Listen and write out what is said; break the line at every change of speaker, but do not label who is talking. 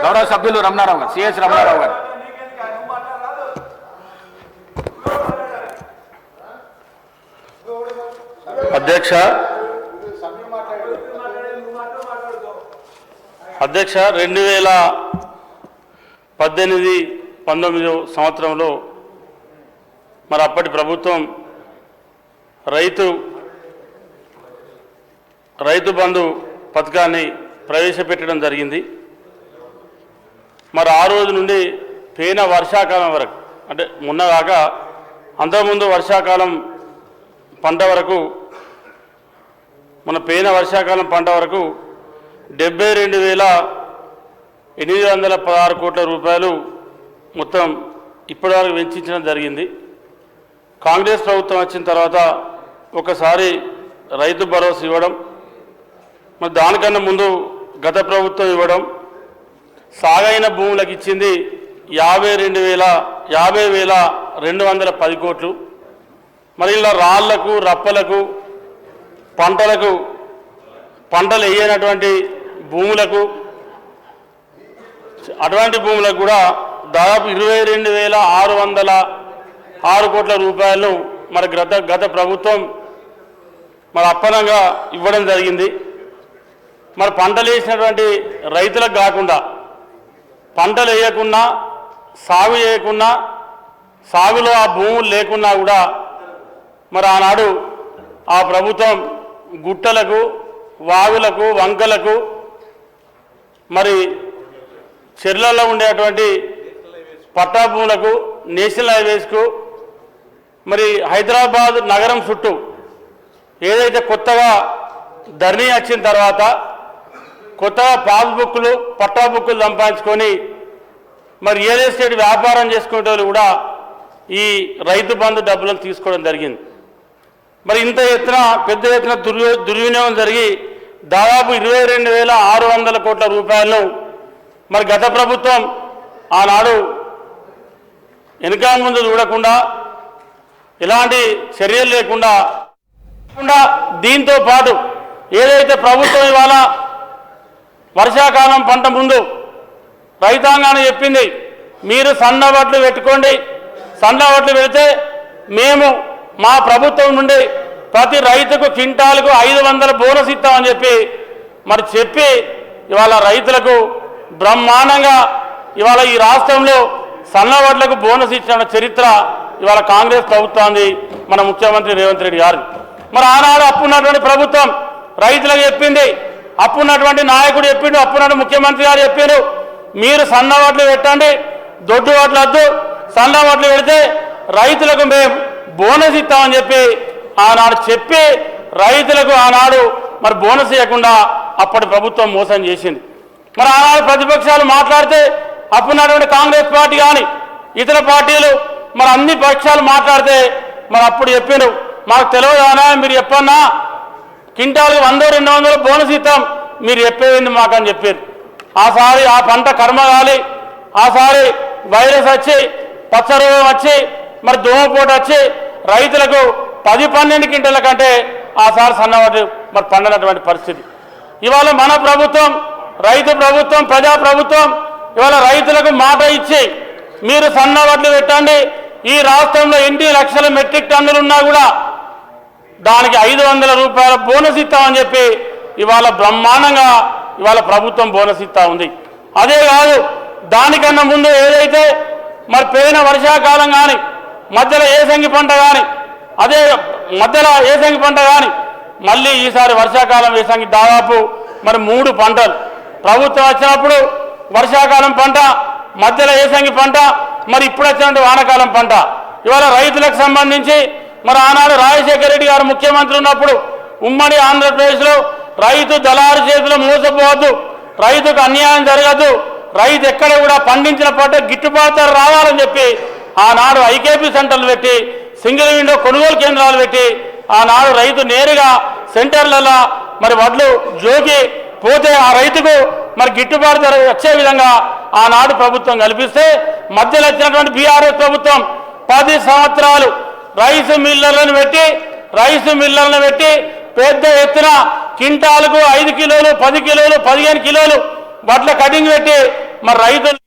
గౌరవ సభ్యులు రమణారావు గారు, సిఎస్ రమణారావు గారు.
అధ్యక్ష 2018-19 సంవత్సరంలో మరి అప్పటి ప్రభుత్వం రైతు బంధు పథకాన్ని ప్రవేశపెట్టడం జరిగింది. మరి ఆ రోజు నుండి పేన వర్షాకాలం వరకు, అంటే మొన్న కాక అంతకుముందు వర్షాకాలం పంట వరకు, మన పేన వర్షాకాలం పంట వరకు 72,816 కోట్ల రూపాయలు మొత్తం ఇప్పటివరకు వెచ్చించడం జరిగింది. కాంగ్రెస్ ప్రభుత్వం వచ్చిన తర్వాత ఒకసారి రైతు భరోసా ఇవ్వడం, మరి దానికన్నా ముందు గత ప్రభుత్వం ఇవ్వడం, సాగైన భూములకు ఇచ్చింది 50,210 కోట్లు. మరి ఇలా రాళ్లకు రప్పలకు పంటలు వేయనటువంటి భూములకు, అటువంటి భూములకు కూడా దాదాపు 22,606 కోట్ల రూపాయలను మరి గత ప్రభుత్వం మరి అప్పనంగా ఇవ్వడం జరిగింది. మరి పంటలు వేసినటువంటి రైతులకు కాకుండా, పంటలు వేయకుండా, సాగు చేయకుండా, సాగులో ఆ భూములు లేకున్నా కూడా మరి ఆనాడు ఆ ప్రభుత్వం గుట్టలకు, వాగులకు, వంకలకు, మరి చెర్లలో ఉండేటువంటి పట్టా భూములకు, నేషనల్ హైవేస్కు, మరి హైదరాబాద్ నగరం చుట్టూ ఏదైతే కొత్తగా ధరణి వచ్చిన తర్వాత కొత్తగా పాస్బుక్లు, పట్టా బుక్కులు సంపాదించుకొని మరి రియల్ ఎస్టేట్ వ్యాపారం చేసుకునే వాళ్ళు కూడా ఈ రైతు బంధు డబ్బులను తీసుకోవడం జరిగింది. మరి ఇంత పెద్ద ఎత్తున దుర్వినియోగం జరిగి దాదాపు 22,600 కోట్ల రూపాయలను మరి గత ప్రభుత్వం ఆనాడు వెనుక ముందు చూడకుండా, ఎలాంటి చర్యలు లేకుండా, దీంతో పాటు ఏదైతే ప్రభుత్వం ఇవాళ వర్షాకాలం పంట ముందు రైతాంగాన్ని చెప్పింది, మీరు సన్న వడ్లు పెట్టుకోండి, సన్న వడ్లు పెడితే మేము మా ప్రభుత్వం నుండి ప్రతి రైతుకు క్వింటాలకు 500 బోనస్ ఇస్తామని చెప్పి ఇవాళ రైతులకు బ్రహ్మాండంగా ఇవాళ ఈ రాష్ట్రంలో సన్న వడ్లకు బోనస్ ఇచ్చిన చరిత్ర ఇవాళ కాంగ్రెస్ ప్రభుత్వాన్ని, మన ముఖ్యమంత్రి రేవంత్ రెడ్డి గారు. మరి ఆనాడు అప్పున్నటువంటి ప్రభుత్వం రైతులకు చెప్పింది, అప్పున్నటువంటి నాయకుడు చెప్పిండు, అప్పున్నటువంటి ముఖ్యమంత్రి గారు చెప్పిండు, మీరు సన్న వడ్లు పెట్టండి, దొడ్డు వడ్లు వద్దు, సన్న వడ్లు పెడితే రైతులకు మేము బోనస్ ఇస్తామని ఆనాడు చెప్పి రైతులకు ఆనాడు మరి బోనస్ ఇవ్వకుండా అప్పటి ప్రభుత్వం మోసం చేసింది. మరి ఆనాడు ప్రతిపక్షాలు మాట్లాడితే అప్పుడున్నటువంటి కాంగ్రెస్ పార్టీ కానీ ఇతర పార్టీలు మరి అన్ని పక్షాలు మాట్లాడితే మరి అప్పుడు చెప్పారు, మాకు తెలియదానా, మీరు చెప్పన్నా క్వింటాల్కి 100-200 బోనస్ ఇస్తాం, మీరు చెప్పేది మాకని చెప్పారు. ఆసారి ఆ పంట కర్మ కాలి, ఆసారి వైరస్ వచ్చి, పచ్చ రోగం వచ్చి, మరి దోమపోటు వచ్చి రైతులకు 10-12 క్వింటాల కంటే ఆసారి సన్నవాటి మరి పండనటువంటి పరిస్థితి. ఇవాళ మన ప్రభుత్వం రైతు ప్రభుత్వం, ప్రజా ప్రభుత్వం ఇవాళ రైతులకు మాట ఇచ్చి మీరు సన్న వడ్లు పెట్టండి, ఈ రాష్ట్రంలో ఎన్ని లక్షల మెట్రిక్ టన్నులు ఉన్నా కూడా దానికి 500 రూపాయల బోనస్ ఇస్తామని ఇవాళ బ్రహ్మాండంగా ఇవాళ ప్రభుత్వం బోనస్ ఇస్తా ఉంది. అదే కాదు, దానికన్నా ముందు ఏదైతే మరి పోయిన వర్షాకాలం కానీ, మధ్యలో ఏసంగి పంట కానీ, అదే మధ్యలో ఏసంగి పంట కానీ, మళ్ళీ ఈసారి వర్షాకాలం ఏసంగి దాదాపు మరి 3 పంటలు ప్రభుత్వం వచ్చినప్పుడు వర్షాకాలం పంట, మధ్యలో ఏసంగి పంట, మరి ఇప్పుడు వచ్చినటువంటి వానాకాలం పంట. ఇవాళ రైతులకు సంబంధించి మరి ఆనాడు రాజశేఖర రెడ్డి గారు ముఖ్యమంత్రి ఉన్నప్పుడు ఉమ్మడి ఆంధ్రప్రదేశ్లో రైతు దళారు చేతిలో మోసపోవద్దు, రైతుకు అన్యాయం జరగద్దు, రైతు ఎక్కడ కూడా పండించిన పంట గిట్టుబాటు రావాలని ఆనాడు ఐకేపీ సెంటర్లు పెట్టి, సింగిల్ విండో కొనుగోలు కేంద్రాలు పెట్టి ఆనాడు రైతు నేరుగా సెంటర్లలో మరి వడ్లు జోకి పోతే ఆ రైతుకు మరి గిట్టుబాటు ధర వచ్చే విధంగా ఆనాడు ప్రభుత్వం కల్పిస్తే, మధ్యలో వచ్చినటువంటి బీఆర్ఎస్ ప్రభుత్వం 10 సంవత్సరాలు రైసు మిల్లర్లను పెట్టి పెద్ద ఎత్తున క్వింటాలకు 5 కిలోలు, 10 కిలోలు, 15 కిలోలు వడ్ల కటింగ్ పెట్టి మరి రైతులు